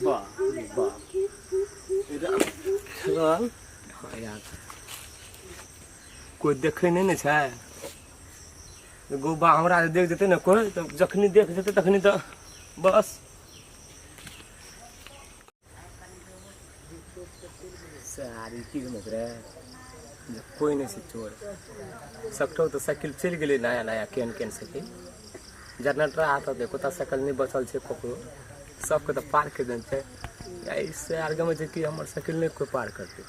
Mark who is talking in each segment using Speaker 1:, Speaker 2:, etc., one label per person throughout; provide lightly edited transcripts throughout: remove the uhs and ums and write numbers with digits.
Speaker 1: वाह वाह राम हाँ यार कोई देखे नहीं है गोबा हमरा देख देते ना कोई तो जखनी देख देते तखनी तो बस सारी चीज मत रहे कोई नहीं से चोर सकटो तो साइकिल चल गए नया नया केन केन साइकिल जनरेटर आता देखो तो साइकिल नहीं बचल है ककरो सबके तो पार कर देते इससे आगे में कि हमार साइकिल नहीं कोई पार करते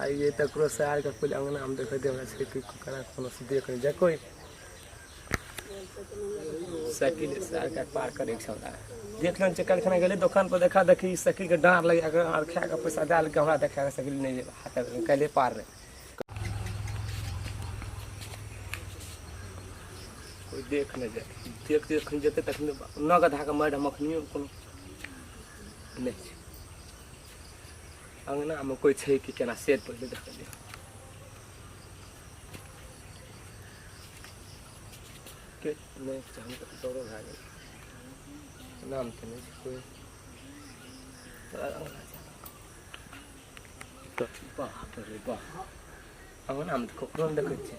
Speaker 1: आइए तक से आर के पहले अंगना हम देखे थे हमरा से देख नहीं जाए कोई साइकिल से आर के पार करे क्षमता देख लो चक्कर खाना गए दुकान पर देखा देखी साइकिल के डाँर लगा कर और खा के पैसा डाल के हमारा देखा साइकिल नहीं हाथ कैले पार रहे कोई देख नहीं जाए देख देख जते तक न गधा के मैडम अखनियो कोनो नहीं अंगना में कोई छे कि केना सेट पहले देख ले के नहीं हम तो दौड़ो भाग नाम तो नहीं कोई तो बाप रे बाप अंगना में तो ककरो देखे छे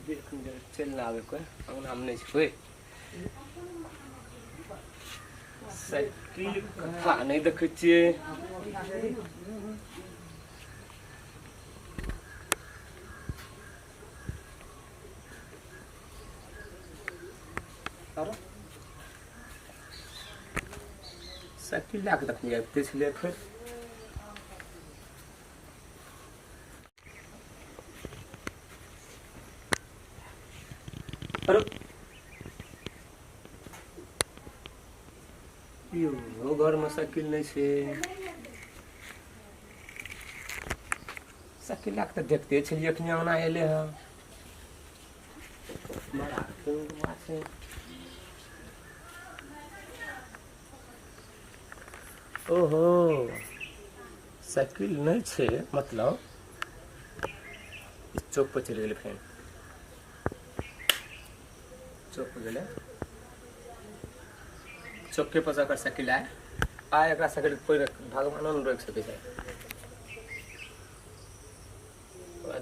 Speaker 1: देख चल ना आवे कोई अंगना में नहीं कोई साइकिल कथा नहीं देखे छिए साइकिल लाके देखनी है पिछले फिर यो घर में साइकिल नहीं है साइकिल लाके तो देखते छलिए अखनी अंगना एले है बड़ा तो है ओहो साइकिल नहीं है मतलब चौक पर चले गए फ्रेंड चौक पर गए चौक के पास अगर साइकिल आए एक साइकिल कोई भगवान नहीं रोक सके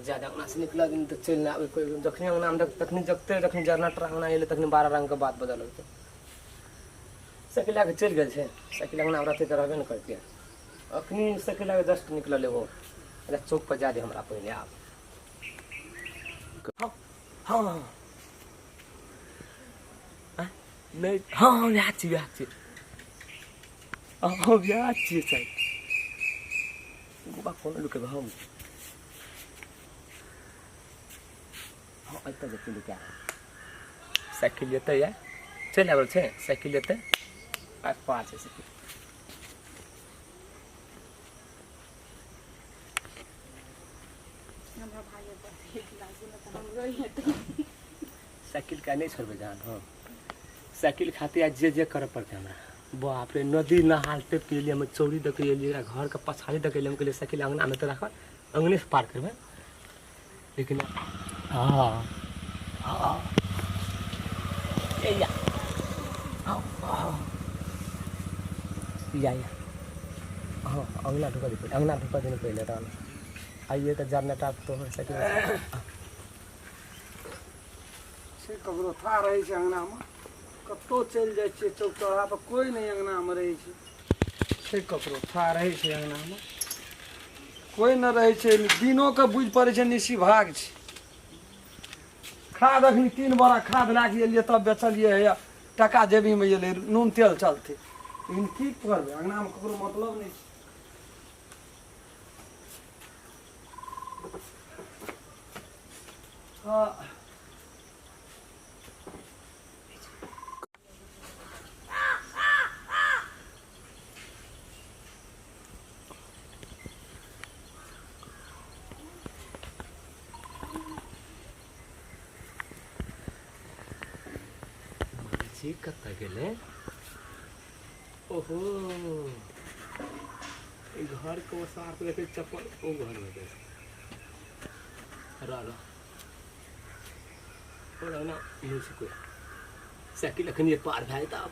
Speaker 1: ज्यादा अंगना से निकला दिन तो चल ना कोई जखनी अंगना में तखनी जगते जखनी जनरेटर अंगना एले तखनी 12 रंग के बात बदल होते साइकिल आके चल गए थे साइकिल अंगना रहते तो रहबे न करते अखनी साइकिल आके जस्ट निकल वो चौक पर जा दे हमरा पहले आप हाँ हाँ नहीं हाँ हाँ याद चाहिए हाँ याद चाहिए चाहिए गोबा कौन लुके हम हाँ इतना जब लेके आ साइकिल लेते है चल आवे छे साइकिल लेते आ पाँच है साइकिल का नहीं छोड़बे जान हाँ साइकिल खाते आज जे करे पड़ते हमरा बाप रे नदी नहालते के लिए हम चौड़ी देख लिए घर के पछाड़ी देख लिए हम कहले साइकिल अंगना में तो रख अंगने से पार करबे लेकिन हाँ हाँ या हाँ अंगना ढुका दे अंगना ढुका देने पहले तो आइए तो जनरेटर तो साइकिल
Speaker 2: से ककरो था रहे छै अंगना में कतो चल जाए छे चौक चौराहा पर कोई नहीं अंगना में रहे छै ककरो था रहे छै अंगना में कोई न रहे छै दिनों के बुझ पड़े छै निसी भाग छै खाद अखनी 3 बोरा खाद लाके एलिए तब बेचलिए है टका जेबी में एले नून तेल चलते लेकिन की करबे अंगना में ककरो मतलब नहीं हाँ
Speaker 1: कत्ता गेले ओहो घर को सार पे लेके चप्पल ओ घर में दे रहा और ना यूज को साइकिल अखन ये पार भाई तब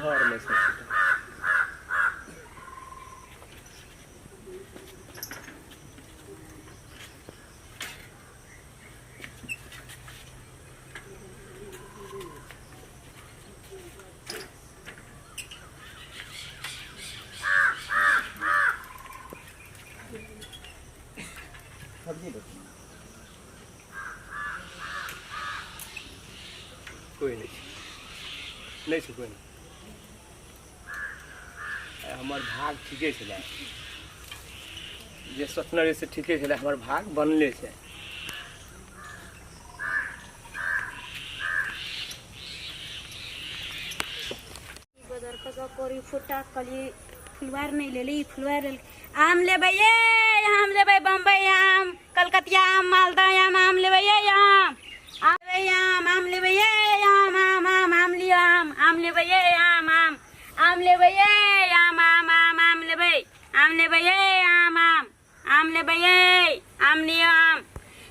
Speaker 1: घर में से कोई नहीं छै कोई नहीं हमार भाग ठीके छलै जे सोचने रही से ठीके छलै हमार भाग बनले छै
Speaker 3: बदर का कोरी फुटा कली फुलवार नहीं ले ली फुलवार आम लेबै ये आम लेबै बम्बई आम कलकतिया आम मालदा आम लेबै ये आम लेबै ये आम आम लियो आम लेबै ये आम लेबै ये आम लेबै ये आम लेबै ये आम लियो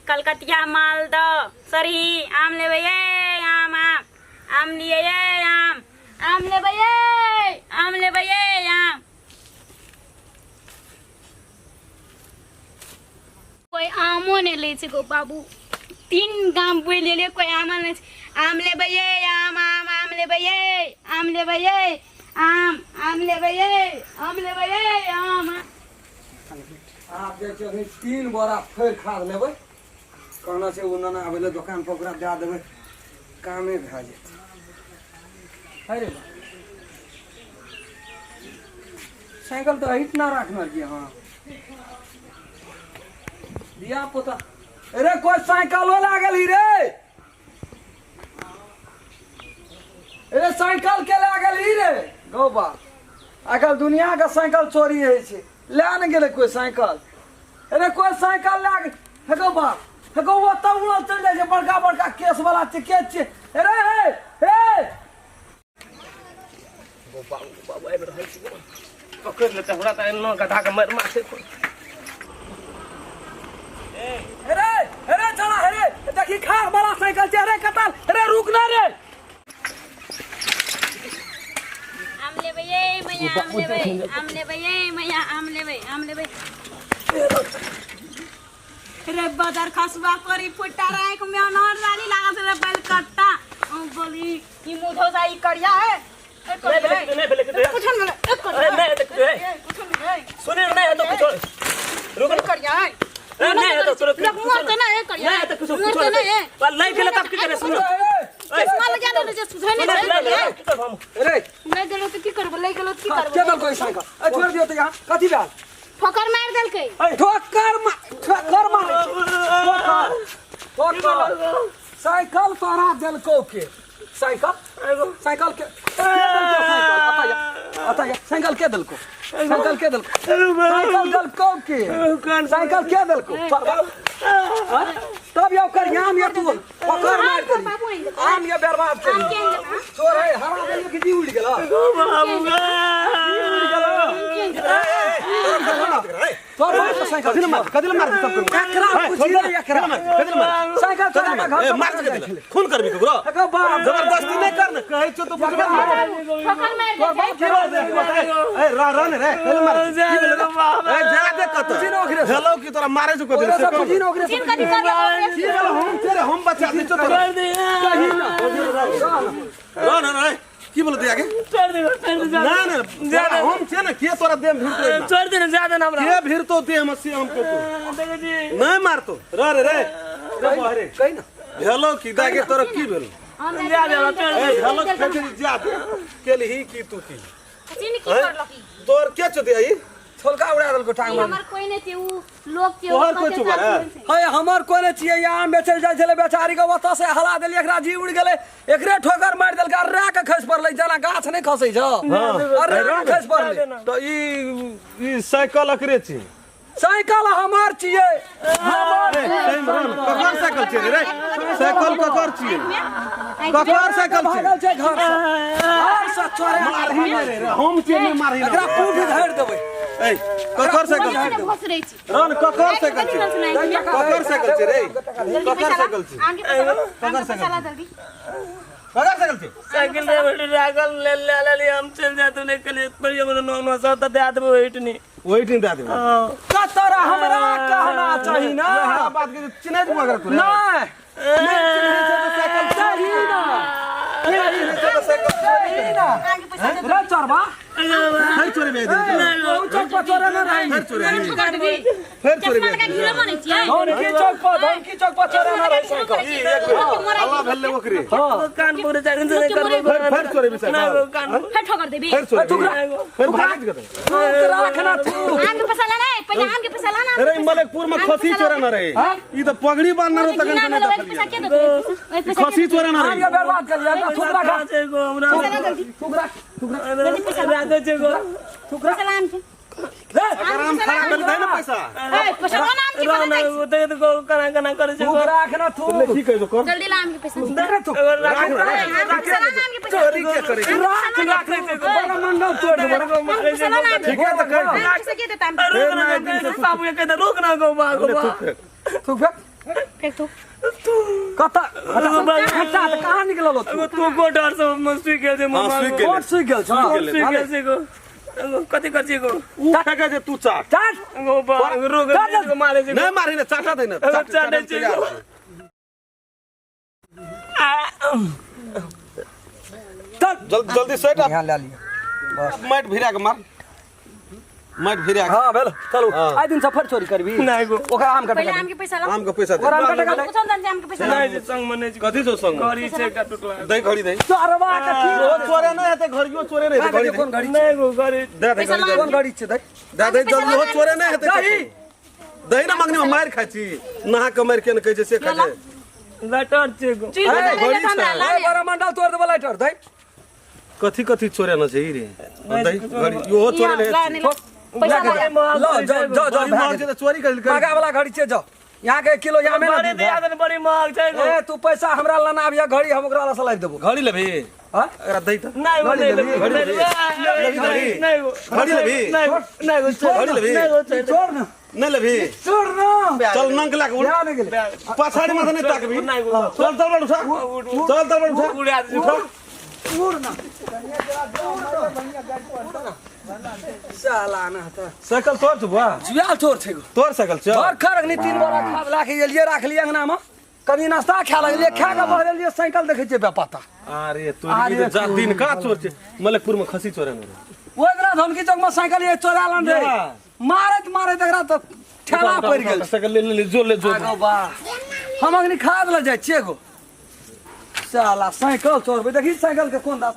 Speaker 3: कलकतिया मालदा सरही आम लेबै ये आम लियो ये आम लेबै ये कोई आमो नहीं ले गो बाबू 3 गाम बोल ले कोई आम नहीं आम लेबै ये आम लेबै ये आम लेबै ये आम लेबै ये आम
Speaker 2: आप जे छै 3 बोरा फेर खाद लेबै कहना छै उ ना आबे दुकान पर ओकरा दे देबै कामे भए जेतै अरे साइकिल तो हिट ना रखना जी हाँ दिया पोता अरे कोई साइकिलो लागल ही रे अरे साइकिल के लागल ही रे गौ बात आजकल दुनिया का साइकिल चोरी है छे ले न गेले कोई साइकिल अरे कोई साइकिल लाग हे गौ बात हे गौ वो तब उड़ा चल जाए बड़का बड़का केस वाला के छे अरे हे
Speaker 1: बाबू आबि रहल छै पकड़ लेते हमरा त एनो गधा के मार मार छै
Speaker 2: अरे अरे चला अरे देखी खार वाला साइकिल छे अरे कतल अरे रुक ना रे
Speaker 3: आम लेबै ये मैया आम लेबै ये मैया आम लेबै रे बदर खसबा करी फुटा राख में अनहर रानी लागत रे बैल कट्टा बोली ई मुधो जाई करिया है
Speaker 1: सुने नहीं है तो कुछ रुक
Speaker 3: करिया है
Speaker 1: नहीं है तो चलो
Speaker 3: मुंह तो नहीं करिया
Speaker 1: नहीं तो कुछ पर नहीं खेला तब की करे सुनो
Speaker 3: किसका लगा दे जे सुधे नहीं
Speaker 2: अरे
Speaker 3: नहीं देलो तो की करब ले गेलो की करब
Speaker 2: के दल कोई साइकिल ए छोड़ दियो तो यहां कथि बात
Speaker 3: ठोकर मार देल के
Speaker 2: ठोकर मार साइकिल तोरा देलको के साइकिल के साइकिल के देलको साइकिल के देलको तब यो कर याम ये तू पकड़ मार कर आम ये बर्बाद कर छोड़ है हरा देल के जी उड़ गेला तोर बात साइकिल कदिल मार सब एकरा कुछ नहीं एकरा कदिल मार साइकिल चला घर मार दे खून करबी ककरो जबरदस्ती नहीं करना कहे छ तो ठोकर मार तोर बात ए रन रे कदिल मार ए जा दे कत हेलो की तोरा मारे छ कदिल से कौन
Speaker 3: चिन कदी कर
Speaker 2: हम तेरे हम बचा दे तो कहीं ना रे की बोलते आगे
Speaker 1: छोड़ दे
Speaker 2: ना ज्यादा हम छे ना के तोरा देम भिड़
Speaker 1: छोड़ दे ज्यादा ना हमरा
Speaker 2: के भिड़ तो दे हम से हमको
Speaker 1: देखो जी
Speaker 2: नहीं मारतो रे बहरे कहीं ना हेलो की दागे तोरा की भेल
Speaker 1: ज्यादा छोड़
Speaker 2: ए हेलो फेकरी ज्यादा केली की तू की
Speaker 3: चिन की करलो की
Speaker 2: तोर के छते आई छोलका उड़ा दल को टांग
Speaker 3: हमर कोई नहीं थी उ लोग के
Speaker 2: तोहर कोई चुप है हमर कोई नहीं छिए यहाँ बेचल जाय छले बेचारी के ओत से हला देली एकरा जी उड़ गेले एकरे ठोकर मार देल का रा के खस पड़ले जना गाछ नहीं खसै छ अरे खस पड़ले
Speaker 4: तो ई साइकिल एकरे छी
Speaker 2: साइकिल हमार छिए हमार
Speaker 4: ककर साइकिल छिए रे साइकिल ककर छिए ककर साइकिल छिए
Speaker 2: भागल छै घर से और से चोरे मारही रे
Speaker 4: हम छिए मारही
Speaker 2: एकरा पूछ धर देबै
Speaker 4: ए ककर साइकिल छिए
Speaker 3: घोष रही छी
Speaker 4: रन ककर साइकिल छिए ककर साइकिल छिए रे ककर साइकिल छिए
Speaker 3: आगे पैसा चला जल्दी
Speaker 4: ककर साइकिल छिए
Speaker 1: साइकिल रे बेटी रागल ले हम चल जाते ने कल पर ये नो नो सब दे आदमी वेट नहीं
Speaker 4: वही दिन दे देबो
Speaker 2: कतरा हमरा कहना चाही ना
Speaker 4: बात के चिन्ह दे मगर तू
Speaker 2: नहीं साइकिल चाही ना
Speaker 3: आगे पैसा
Speaker 2: रे चरबा
Speaker 4: फिर चोरी में दे
Speaker 2: चौक पर चोरे न रही
Speaker 4: फिर चोरी
Speaker 3: कर देबी
Speaker 4: फिर चोरी
Speaker 3: चश्मा लगा घिरो बनै छियै
Speaker 2: धनकी चौक पर चोरे न रही साइकिल
Speaker 4: अल्लाह भेले ओकरे
Speaker 1: कान पूरे चारिन से करबो
Speaker 4: फिर चोरी में
Speaker 1: ना कान
Speaker 3: फेर ठोकर देबी
Speaker 4: फिर चोरी फिर भाग गए
Speaker 2: राखना तू
Speaker 3: आगे पैसा लाना है पहले आगे पैसा लाना
Speaker 4: अरे मलकपुर में खसी चोरा न रहे ई तो पगड़ी बांधना रो तकन
Speaker 3: ना
Speaker 4: नहीं
Speaker 3: पैसा
Speaker 4: दखलिया
Speaker 3: के दो पैसा
Speaker 4: खसी चोरा न
Speaker 2: आगे
Speaker 4: रहे
Speaker 2: बर्बाद कर लिया थुक रखा
Speaker 1: से को हमरा
Speaker 2: थुक रख
Speaker 1: रागो से को
Speaker 3: पैसा लान के
Speaker 4: अगर हम खड़ा कर दे ना पैसा
Speaker 3: ए पैसा लाना हम के
Speaker 1: ना
Speaker 3: पैसा
Speaker 1: वो तो को कना करे से
Speaker 2: थुक रखना तू
Speaker 4: ठीक है तो कर
Speaker 3: जल्दी लान के पैसा
Speaker 2: देख तू
Speaker 3: पैसा लाना हम के पैसा
Speaker 4: चोरी के करे
Speaker 2: राख से बड़ा मंडल तोड़ दे बड़ा
Speaker 3: पैसा लाना
Speaker 4: ठीक है तो कर
Speaker 3: पैसा के देता हम
Speaker 1: साबु के तो रोक ना को बा को
Speaker 2: तू
Speaker 3: फेंक तू
Speaker 2: कता हटा कहां निकललो तू
Speaker 1: तू को डर से मस्ती के से मम्मा
Speaker 2: कोट सुई गेल छ
Speaker 1: मस्ती के से को कति कति को
Speaker 4: उठा के जे तू चाट
Speaker 2: चाट
Speaker 1: वो रोक को मारे से
Speaker 4: नहीं मारी ना चाटा दे ना
Speaker 1: चाटे से
Speaker 4: जल्दी सेट
Speaker 2: यहां ले लिया
Speaker 4: माइट भिरा के मार माइट भिरा के
Speaker 2: हां भेल चलो आइ दिन सफर चोरी करबी
Speaker 1: नहीं को
Speaker 2: ओकरा आम
Speaker 3: पहले
Speaker 2: कटका
Speaker 3: आम के पैसा ला
Speaker 4: आम का पैसा दे
Speaker 2: ओकरा आम कटका
Speaker 3: कुछ अंदर आम के पैसा ला
Speaker 1: नहीं संग मने
Speaker 4: कथी जो संग
Speaker 1: गड़ी से का टुकड़ा
Speaker 4: दे घड़ी दे
Speaker 2: चोरवा के
Speaker 4: वो चोरे नहीं है घड़ियो चोरे नहीं घड़ी
Speaker 2: कौन गाड़ी
Speaker 1: नहीं को गड़ी
Speaker 4: दे दे घड़ी
Speaker 2: कौन गाड़ी छ दे
Speaker 4: दे जल्दी हो चोरे नहीं है दही ना मांगने में मार खाची नहा के मार के न कहे से खाचे
Speaker 1: लटर से को
Speaker 2: ए बड़ा मंडल तोड़ देबो लाइटर दे
Speaker 4: कथी कथी चोरे न छै रे दही घड़ी यो चोरे नहीं
Speaker 3: पैसा ला
Speaker 2: लो जो
Speaker 4: मार के चोरी कर
Speaker 2: मागा वाला घड़ी छे जाओ यहाँ के किलो यहाँ में ना
Speaker 1: बड़ी दिया तो बड़ी मांग छै को
Speaker 2: ए तू पैसा हमरा लाना आबिया घड़ी हम ओकरा ला सलाइ देबो
Speaker 4: घड़ी लेबी
Speaker 2: हां
Speaker 4: अरे दही तो
Speaker 1: नहीं वो नहीं नहीं वो
Speaker 4: घड़ी लेबी
Speaker 1: नहीं वो
Speaker 4: घड़ी लेबी
Speaker 2: छोड़ ना
Speaker 4: नहीं लेबी
Speaker 2: छोड़ ना
Speaker 4: चल नंग ला के
Speaker 2: यहाँ नहीं गेले
Speaker 4: पछाड़ी में नहीं ताकबी
Speaker 1: नहीं वो
Speaker 4: चल चल उठा चल चल उठा
Speaker 1: उड़ा
Speaker 4: उठा
Speaker 2: छोड़ ना साला ना था
Speaker 4: साइकिल तोड़ तू बा
Speaker 2: जुआल छोड़ छे
Speaker 4: तोड़ साइकिल चल
Speaker 2: और खरक नी 3 बार खा लाके गेलिए राख लिया अंगना में कभी नाश्ता खा लगलिए खा के बहर लिए साइकिल देखे छे बेपाता
Speaker 4: अरे तू ये जा दिन का चोर छे मलकपुर में खसी चोरे न
Speaker 2: वो एकरा धनकी चौक में साइकिल ये चोरा लन रे मारत एकरा तो ठेला पड़ गेल
Speaker 4: साइकिल ले जो
Speaker 2: आगो बा हम अग्नि खाद ल जाय छिए गो साला साइकिल चोरबे देखी साइकिल के कोन